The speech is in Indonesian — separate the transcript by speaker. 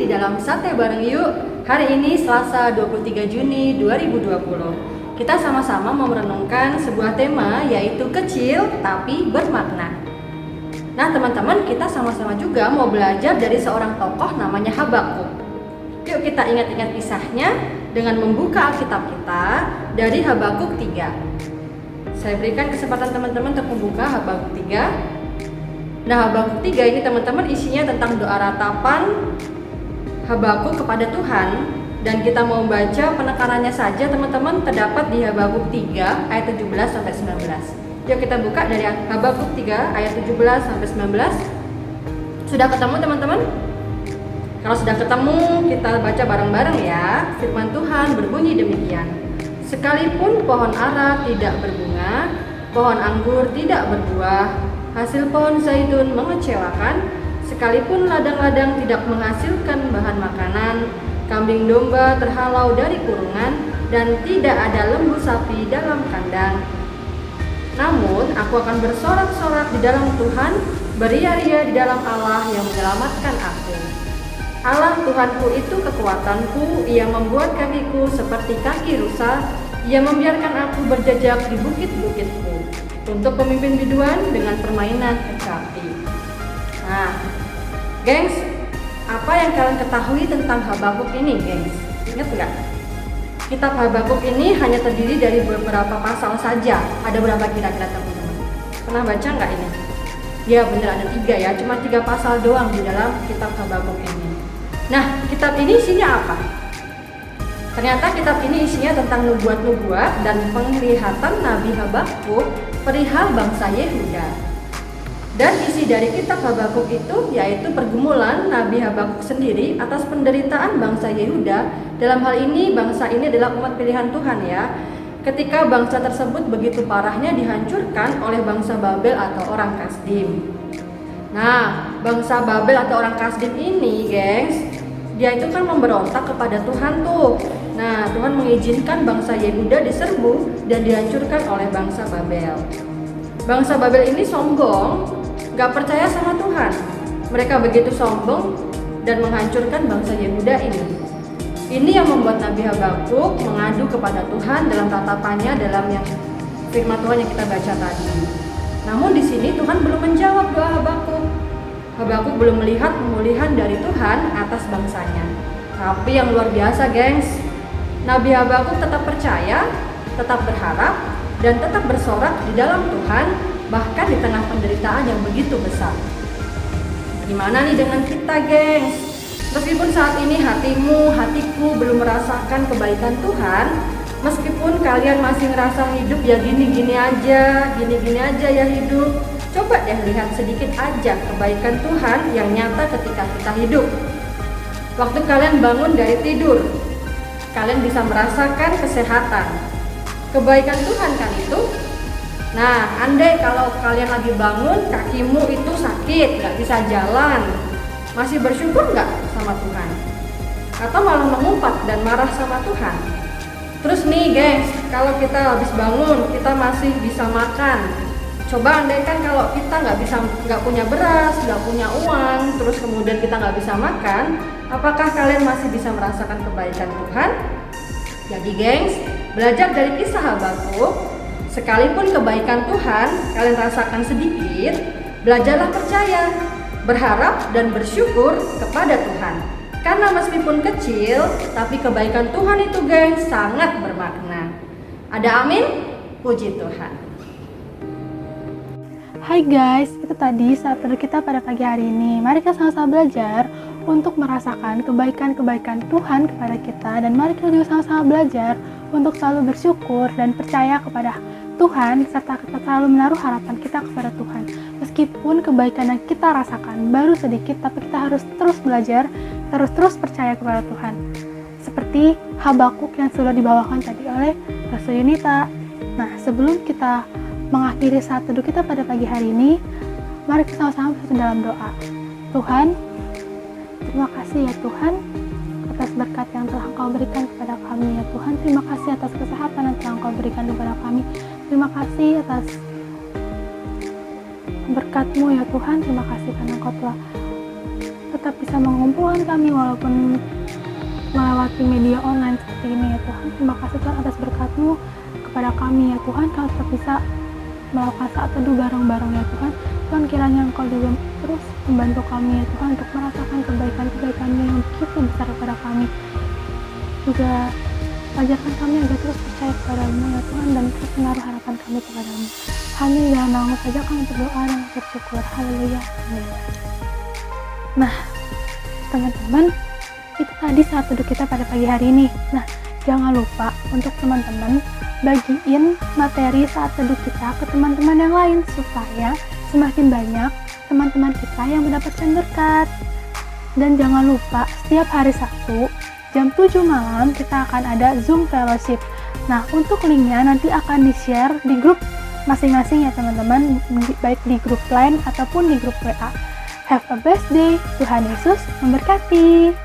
Speaker 1: di dalam Sate Bareng Yuk. Hari ini Selasa 23 Juni 2020. Kita sama-sama mau merenungkan sebuah tema, yaitu kecil tapi bermakna. Nah teman-teman, kita sama-sama juga mau belajar dari seorang tokoh namanya Habakuk. Yuk kita ingat-ingat kisahnya dengan membuka Alkitab kita dari Habakuk 3. Saya berikan kesempatan teman-teman untuk membuka Habakuk 3. Nah, Habakuk 3 ini teman-teman isinya tentang doa ratapan Habakuk kepada Tuhan, dan kita mau baca penekanannya saja teman-teman, terdapat di Habakuk 3 ayat 17 sampai 19. Yuk kita buka dari Habakuk 3 ayat 17 sampai 19. Sudah ketemu teman-teman? Kalau sudah ketemu, kita baca bareng-bareng ya. Firman Tuhan berbunyi demikian. Sekalipun pohon ara tidak berbunga, pohon anggur tidak berbuah, hasil pohon zaitun mengecewakan, sekalipun ladang-ladang tidak menghasilkan bahan makanan, kambing domba terhalau dari kurungan, dan tidak ada lembu sapi dalam kandang. Namun aku akan bersorak-sorak di dalam Tuhan, beria-ria di dalam Allah yang menyelamatkan aku. Allah Tuhanku itu kekuatanku, Ia membuat kakiku seperti kaki rusa, Ia membiarkan aku berjejak di bukit-bukitku, untuk pemimpin biduan dengan permainan kecapi. Nah, gengs, apa yang kalian ketahui tentang Habakuk ini, gengs? Ingat nggak? Kitab Habakuk ini hanya terdiri dari beberapa pasal saja. Ada berapa kira-kira teman-teman? Pernah baca nggak ini? Ya bener, ada 3 ya, cuma 3 pasal doang di dalam kitab Habakuk ini. Nah, kitab ini isinya apa? Ternyata kitab ini isinya tentang nubuat-nubuat dan penglihatan Nabi Habakuk perihal bangsa Yehuda. Dan isi dari kitab Habakuk itu yaitu pergumulan Nabi Habakuk sendiri atas penderitaan bangsa Yehuda. Dalam hal ini bangsa ini adalah umat pilihan Tuhan ya. Ketika bangsa tersebut begitu parahnya dihancurkan oleh bangsa Babel atau orang Kasdim. Nah, bangsa Babel atau orang Kasdim ini, gengs, dia itu kan memberontak kepada Tuhan tuh. Nah, Tuhan mengizinkan bangsa Yehuda diserbu dan dihancurkan oleh bangsa Babel. Bangsa Babel ini sombong, gak percaya sama Tuhan. Mereka begitu sombong dan menghancurkan bangsa Yehuda ini. Ini yang membuat Nabi Habakuk mengadu kepada Tuhan dalam tatapannya dalam yang firman Tuhan yang kita baca tadi. Namun di sini Tuhan belum menjawab doa Habakuk. Habakuk belum melihat pemulihan dari Tuhan atas bangsanya. Tapi yang luar biasa, gengs, Nabi Habakuk tetap percaya, tetap berharap, dan tetap bersorak di dalam Tuhan, bahkan di tengah penderitaan yang begitu besar. Gimana nih dengan kita, gengs? Meskipun saat ini hatimu, hatiku belum merasakan kebaikan Tuhan, meskipun kalian masih ngerasa hidup ya gini-gini aja ya hidup, coba deh lihat sedikit aja kebaikan Tuhan yang nyata ketika kita hidup. Waktu kalian bangun dari tidur, kalian bisa merasakan kesehatan. Kebaikan Tuhan kan itu. Nah, andai kalau kalian lagi bangun, kakimu itu sakit, gak bisa jalan, masih bersyukur gak sama Tuhan? Atau malah mengumpat dan marah sama Tuhan? Terus nih gengs, kalau kita habis bangun, kita masih bisa makan. Coba andaikan kalau kita nggak punya beras, nggak punya uang, terus kemudian kita nggak bisa makan, apakah kalian masih bisa merasakan kebaikan Tuhan? Jadi gengs, belajar dari kisah Habakuk, sekalipun kebaikan Tuhan kalian rasakan sedikit, belajarlah percaya, berharap dan bersyukur kepada Tuhan. Karena meskipun kecil, tapi kebaikan Tuhan itu gengs sangat bermakna. Ada amin? Puji Tuhan.
Speaker 2: Hai guys, itu tadi saat teduh kita pada pagi hari ini. Mari kita sama-sama belajar untuk merasakan kebaikan-kebaikan Tuhan kepada kita, dan mari kita juga sama-sama belajar untuk selalu bersyukur dan percaya kepada Tuhan, serta kita selalu menaruh harapan kita kepada Tuhan. Meskipun kebaikan yang kita rasakan baru sedikit, tapi kita harus terus belajar, terus percaya kepada Tuhan. Seperti Habakuk yang sudah dibawakan tadi oleh Rasul Yunita. Nah, sebelum kita mengakhiri saat teduh kita pada pagi hari ini, mari kita sama-sama bersatu dalam doa. Tuhan, terima kasih ya Tuhan atas berkat yang telah Engkau berikan kepada kami ya Tuhan. Terima kasih atas kesehatan yang telah Engkau berikan kepada kami. Terima kasih atas berkat-Mu ya Tuhan. Terima kasih karena Engkau telah tetap bisa mengumpulkan kami walaupun melewati media online seperti ini ya Tuhan. Terima kasih Tuhan atas berkat-Mu kepada kami ya Tuhan, kami tetap bisa melakukan saat teduh bareng-bareng ya Tuhan. Tuhan, kiranya Engkau juga terus membantu kami ya Tuhan untuk merasakan kebaikan-kebaikan-Mu yang begitu besar kepada kami. Juga ajarkan kami agar terus percaya kepada-Mu ya Tuhan, dan terus menaruh harapan kami kepada-Mu. Hanya di dalam nama saja kami berdoa dan bersyukur. Haleluya. Amin. Nah, teman-teman, itu tadi saat teduh kita pada pagi hari ini. Nah, jangan lupa untuk teman-teman bagiin materi saat teduh kita ke teman-teman yang lain supaya semakin banyak teman-teman kita yang mendapatkan berkat. Dan jangan lupa setiap hari Sabtu jam 7 malam kita akan ada Zoom Fellowship. Nah, untuk linknya nanti akan di-share di grup masing-masing ya teman-teman, baik di grup Line ataupun di grup WA. Have a blessed day. Tuhan Yesus memberkati.